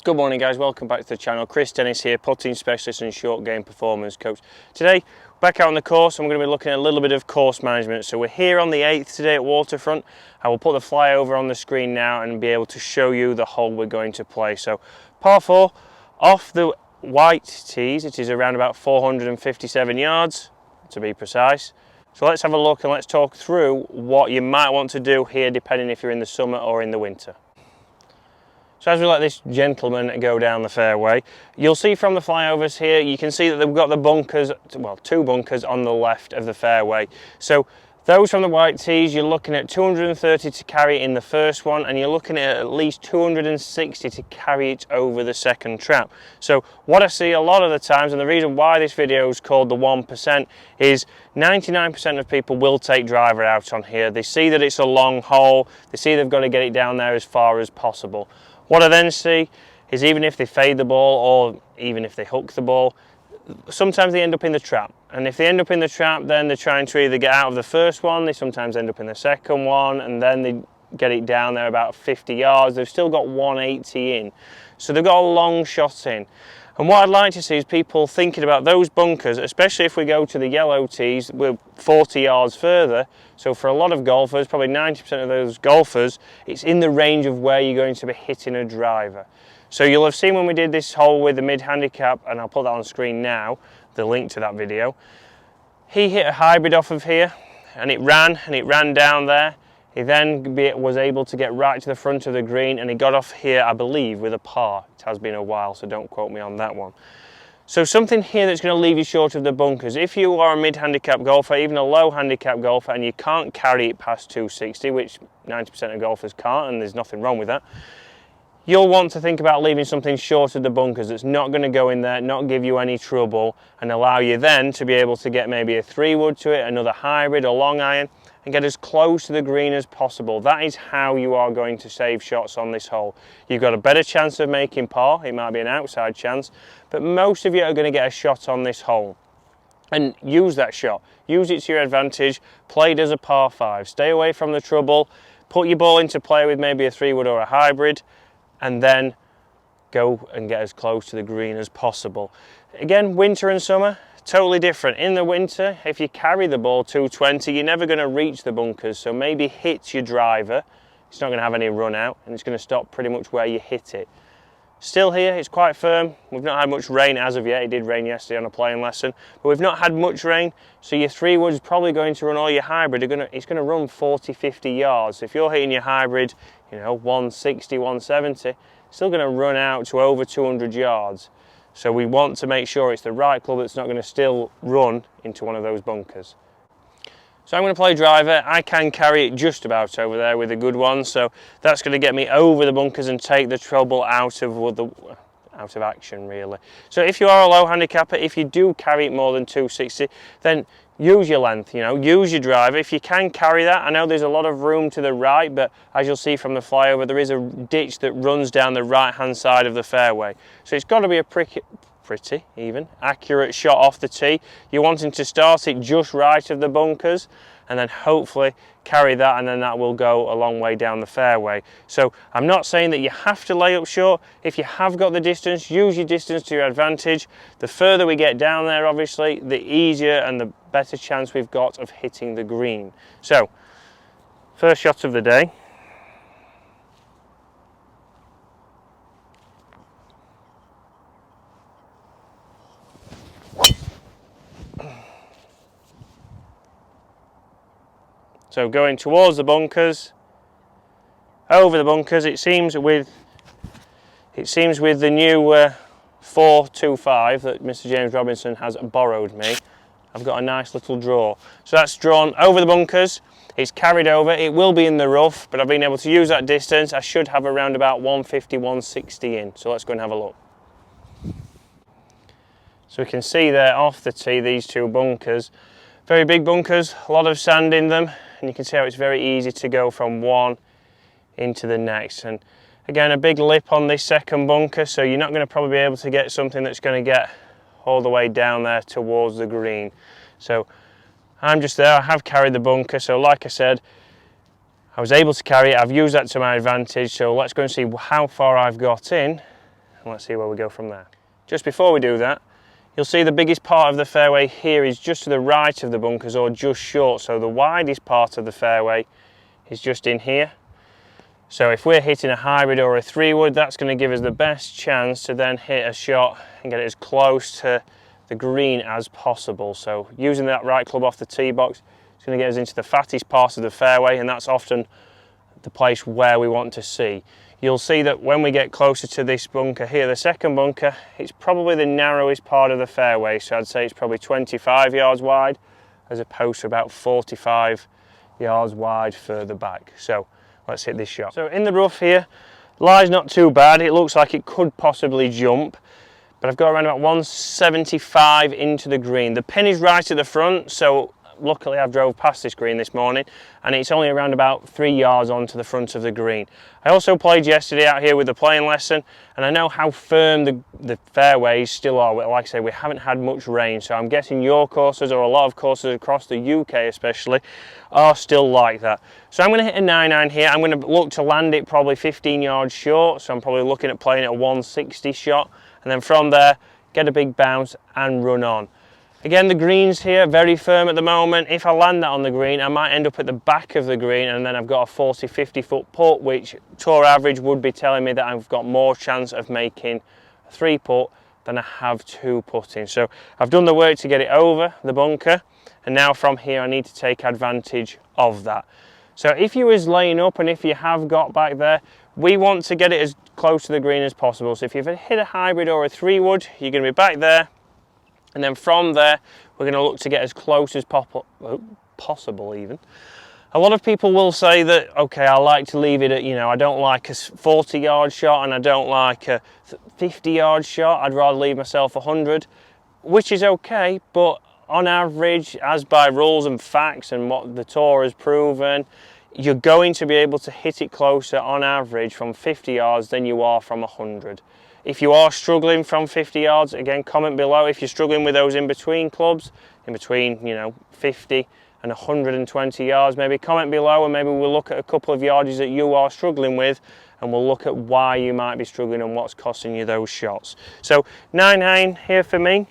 Good morning guys, welcome back to the channel. Chris Dennis here, putting specialist and short game performance coach. Today, back out on the course, I'm going to be looking at a little bit of course management. So we're here on the 8th today at Waterfront. I will put the flyover on the screen now and be able to show you the hole we're going to play. So par 4, off the white tees, it is around about 457 yards to be precise. So let's have a look and let's talk through what you might want to do here depending if you're in the summer or in the winter. So as we let this gentleman go down the fairway, you'll see from the flyovers here, you can see that they've got the bunkers, well, 2 bunkers on the left of the fairway. So those from the white tees, you're looking at 230 to carry in the first one, and you're looking at least 260 to carry it over the second trap. So what I see a lot of the times, and the reason why this video is called the 1%, is 99% of people will take driver out on here. They see that it's a long hole, they see they've got to get it down there as far as possible. What I then see is even if they fade the ball or even if they hook the ball, sometimes they end up in the trap. And if they end up in the trap, then they're trying to either get out of the first one, they sometimes end up in the second one, and then they get it down there about 50 yards. They've still got 180 in. So they've got a long shot in. And what I'd like to see is people thinking about those bunkers, especially if we go to the yellow tees, we're 40 yards further. So for a lot of golfers, probably 90% of those golfers, it's in the range of where you're going to be hitting a driver. So you'll have seen when we did this hole with the mid-handicap, and I'll put that on screen now, the link to that video. He hit a hybrid off of here, and it ran down there. He then was able to get right to the front of the green, and he got off here, I believe, with a par. It has been a while, so don't quote me on that one. So something here that's going to leave you short of the bunkers. If you are a mid-handicap golfer, even a low-handicap golfer, and you can't carry it past 260, which 90% of golfers can't, and there's nothing wrong with that, you'll want to think about leaving something short of the bunkers that's not going to go in there, not give you any trouble, and allow you then to be able to get maybe a 3-wood to it, another hybrid, a long iron, and get as close to the green as possible. That is how you are going to save shots on this hole. You've got a better chance of making par. It might be an outside chance, but most of you are going to get a shot on this hole. And use that shot. Use it to your advantage. Play it as a par 5. Stay away from the trouble. Put your ball into play with maybe a 3-wood or a hybrid, and then go and get as close to the green as possible. Again, winter and summer, totally different. In the winter, if you carry the ball 220, you're never going to reach the bunkers, so maybe hit your driver. It's not going to have any run out, and it's going to stop pretty much where you hit it. Still here, it's quite firm. We've not had much rain as of yet. It did rain yesterday on a playing lesson, but we've not had much rain, so your 3-wood is probably going to run, or your hybrid, it's going to run 40, 50 yards. If you're hitting your hybrid, 160, 170, it's still going to run out to over 200 yards. So we want to make sure it's the right club that's not going to still run into one of those bunkers. So I'm going to play driver. I can carry it just about over there with a good one, so that's going to get me over the bunkers and take the trouble out of action really. So if you are a low handicapper, if you do carry it more than 260, then use your length, use your driver. If you can carry that, I know there's a lot of room to the right, but as you'll see from the flyover, there is a ditch that runs down the right hand side of the fairway. So it's got to be a pretty even accurate shot off the tee. You're wanting to start it just right of the bunkers and then hopefully carry that, and then that will go a long way down the fairway. So I'm not saying that you have to lay up short. If you have got the distance, use your distance to your advantage. The further we get down there, obviously, the easier and the better chance we've got of hitting the green. So first shot of the day. So going towards the bunkers, over the bunkers. It seems with the new 425 that Mr. James Robinson has borrowed me, I've got a nice little draw. So that's drawn over the bunkers. It's carried over. It will be in the rough, but I've been able to use that distance. I should have around about 150, 160 in. So let's go and have a look. So we can see there off the tee these 2 bunkers. Very big bunkers, a lot of sand in them. And you can see how it's very easy to go from one into the next. And again, a big lip on this second bunker, so you're not going to probably be able to get something that's going to get all the way down there towards the green. So I'm just there. I have carried the bunker, so like I said, I was able to carry it. I've used that to my advantage, so let's go and see how far I've got in. and let's see where we go from there. Just before we do that, you'll see the biggest part of the fairway here is just to the right of the bunkers, or just short, so the widest part of the fairway is just in here. So if we're hitting a hybrid or a 3-wood, that's going to give us the best chance to then hit a shot and get it as close to the green as possible. So using that right club off the tee box, it's going to get us into the fattest part of the fairway, and that's often the place where we want to see. You'll see that when we get closer to this bunker here, the second bunker, it's probably the narrowest part of the fairway, so I'd say it's probably 25 yards wide as opposed to about 45 yards wide further back. So let's hit this shot. So in the rough here, lie's not too bad. It looks like it could possibly jump, but I've got around about 175 into the green. The pin is right at the front, so luckily I've drove past this green this morning, and it's only around about 3 yards onto the front of the green. I also played yesterday out here with the playing lesson, and I know how firm the fairways still are. Like I say, we haven't had much rain, so I'm guessing your courses, or a lot of courses across the UK especially, are still like that. So I'm going to hit a 9-9 here. I'm going to look to land it probably 15 yards short, so I'm probably looking at playing it a 160 shot, and then from there get a big bounce and run on. Again, the greens here very firm at the moment. If I land that on the green, I might end up at the back of the green, and then I've got a 40-50 foot putt, which tour average would be telling me that I've got more chance of making a 3 putt than I have 2 putting. So I've done the work to get it over the bunker, and now from here I need to take advantage of that. So if you was laying up, and if you have got back there, we want to get it as close to the green as possible. So if you've hit a hybrid or a 3-wood, you're going to be back there, and then from there we're going to look to get as close as possible even. A lot of people will say that, okay, I like to leave it at, I don't like a 40-yard shot and I don't like a 50-yard shot. I'd rather leave myself 100, which is okay, but on average, as by rules and facts and what the tour has proven, you're going to be able to hit it closer on average from 50 yards than you are from 100. If you are struggling from 50 yards, again, comment below. If you're struggling with those in-between clubs, in between, 50 and 120 yards, maybe comment below, and maybe we'll look at a couple of yardages that you are struggling with, and we'll look at why you might be struggling and what's costing you those shots. So 9-9 here for me.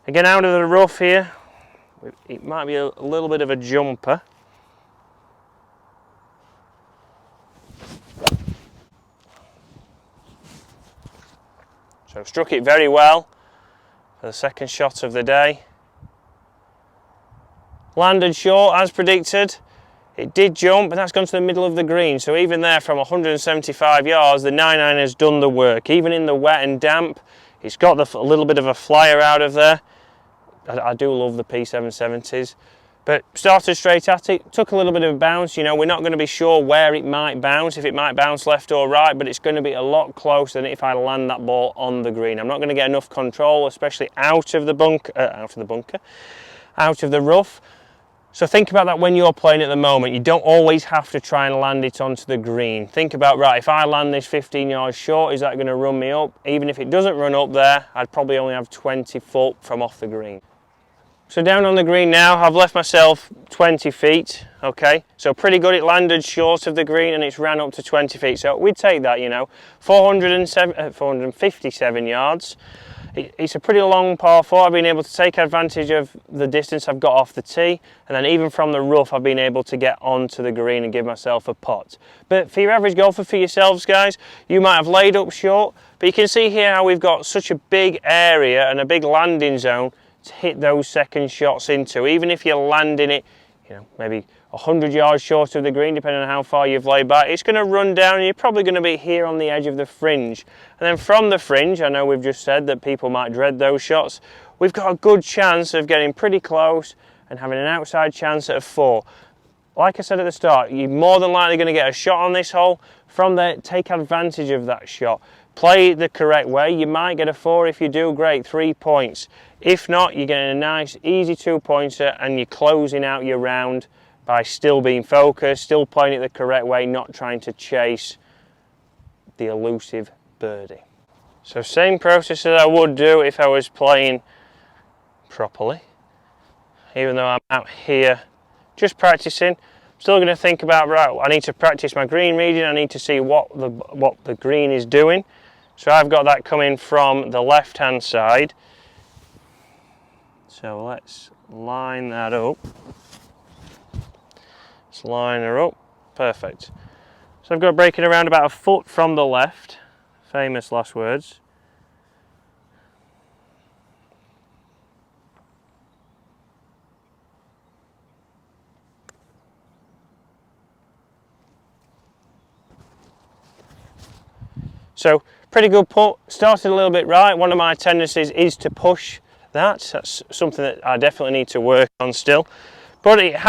Again, out of the rough here, it might be a little bit of a jumper. So struck it very well for the second shot of the day. Landed short as predicted. It did jump, and that's gone to the middle of the green. So even there from 175 yards, the 9-9 has done the work. Even in the wet and damp, it's got a little bit of a flyer out of there. I do love the P770s. But started straight at it, took a little bit of a bounce. We're not going to be sure where it might bounce, if it might bounce left or right, but it's going to be a lot closer than if I land that ball on the green. I'm not going to get enough control, especially out of the rough. So think about that when you're playing at the moment. You don't always have to try and land it onto the green. Think about, right, if I land this 15 yards short, is that going to run me up? Even if it doesn't run up there, I'd probably only have 20 foot from off the green. So down on the green now, I've left myself 20 feet, okay? So pretty good, it landed short of the green and it's ran up to 20 feet. So we'd take that, 457 yards. It's a pretty long par 4. I've been able to take advantage of the distance I've got off the tee, and then even from the rough, I've been able to get onto the green and give myself a putt. But for your average golfer, for yourselves guys, you might have laid up short, but you can see here how we've got such a big area and a big landing zone to hit those second shots into. Even if you're landing it, maybe 100 yards short of the green, depending on how far you've laid back, it's going to run down and you're probably going to be here on the edge of the fringe. And then from the fringe, I know we've just said that people might dread those shots, we've got a good chance of getting pretty close and having an outside chance at a 4. Like I said at the start, you're more than likely going to get a shot on this hole. From there, take advantage of that shot. Play it the correct way. You might get a 4. If you do, great, 3 points. If not, you're getting a nice, easy 2-pointer and you're closing out your round by still being focused, still playing it the correct way, not trying to chase the elusive birdie. So same process that I would do if I was playing properly. Even though I'm out here just practicing, I'm still going to think about, right, I need to practice my green reading, I need to see what the green is doing. So I've got that coming from the left hand side. So let's line that up. Let's line her up. Perfect. So I've got breaking around about a foot from the left. Famous last words. So pretty good putt. Started a little bit right. One of my tendencies is to push that. That's something that I definitely need to work on still. But it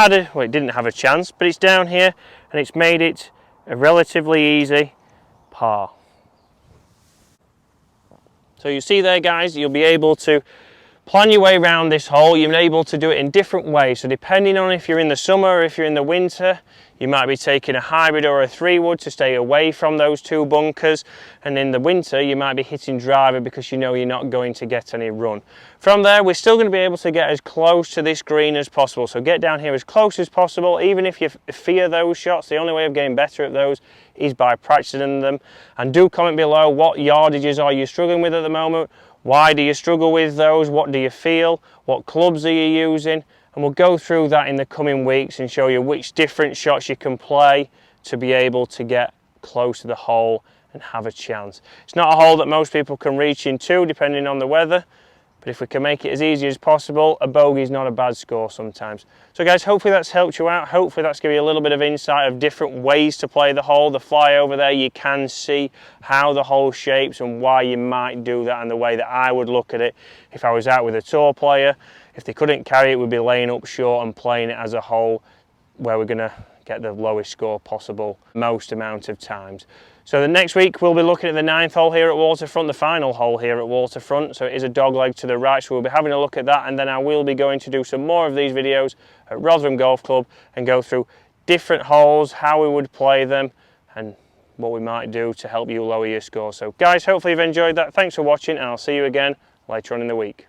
didn't have a chance, but it's down here and it's made it a relatively easy par. So you see there, guys, you'll be able to plan your way around this hole. You're able to do it in different ways. So depending on if you're in the summer or if you're in the winter, you might be taking a hybrid or a 3-wood to stay away from those 2 bunkers. And in the winter, you might be hitting driver because you know you're not going to get any run. From there, we're still going to be able to get as close to this green as possible. So get down here as close as possible. Even if you fear those shots, the only way of getting better at those is by practicing them. And do comment below what yardages are you struggling with at the moment. Why do you struggle with those? What do you feel? What clubs are you using? And we'll go through that in the coming weeks and show you which different shots you can play to be able to get close to the hole and have a chance. It's not a hole that most people can reach into depending on the weather, but if we can make it as easy as possible, a bogey is not a bad score sometimes. So guys, hopefully that's helped you out. Hopefully that's given you a little bit of insight of different ways to play the hole. The fly over there, you can see how the hole shapes and why you might do that and the way that I would look at it if I was out with a tour player. If they couldn't carry it, we'd be laying up short and playing it as a hole where we're going to get the lowest score possible most amount of times. So the next week we'll be looking at the 9th hole here at Waterfront, the final hole here at Waterfront. So it is a dog leg to the right, so we'll be having a look at that, and then I will be going to do some more of these videos at Rotherham Golf Club and go through different holes, how we would play them and what we might do to help you lower your score. So guys, hopefully you've enjoyed that. Thanks for watching and I'll see you again later on in the week.